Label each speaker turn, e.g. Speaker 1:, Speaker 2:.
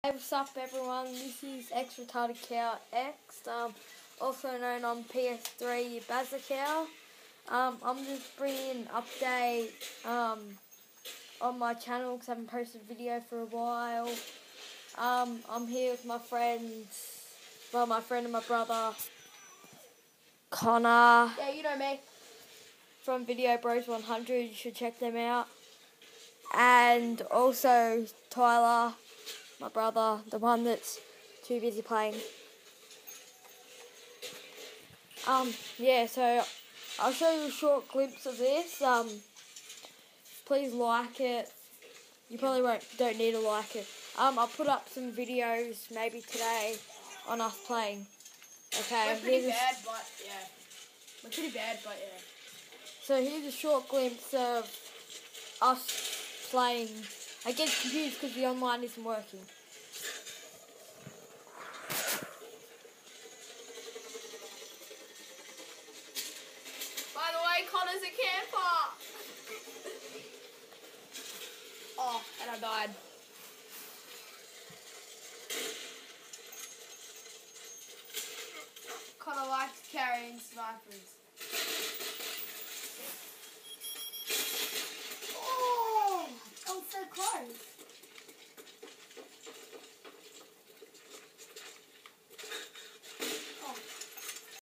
Speaker 1: Hey, what's up everyone? This is X Retarded Cow X, also known on PS3 Bazza Cow. I'm just bringing an update on my channel because I haven't posted a video for a while. I'm here with my friends, my friend and my brother, Connor.
Speaker 2: Yeah, you know me.
Speaker 1: From Video Bros 100, you should check them out. And also Tyler, my brother, the one that's too busy playing. Yeah, so I'll show you a short glimpse of this. Please like it. You probably don't need to like it. I'll put up some videos maybe today on us playing. Okay.
Speaker 2: We're pretty bad, but yeah. We're pretty bad, but yeah.
Speaker 1: So here's a short glimpse of us playing. I get confused because the online isn't working.
Speaker 2: By the way, Connor's a camper. Oh, and I died. Connor likes carrying snipers.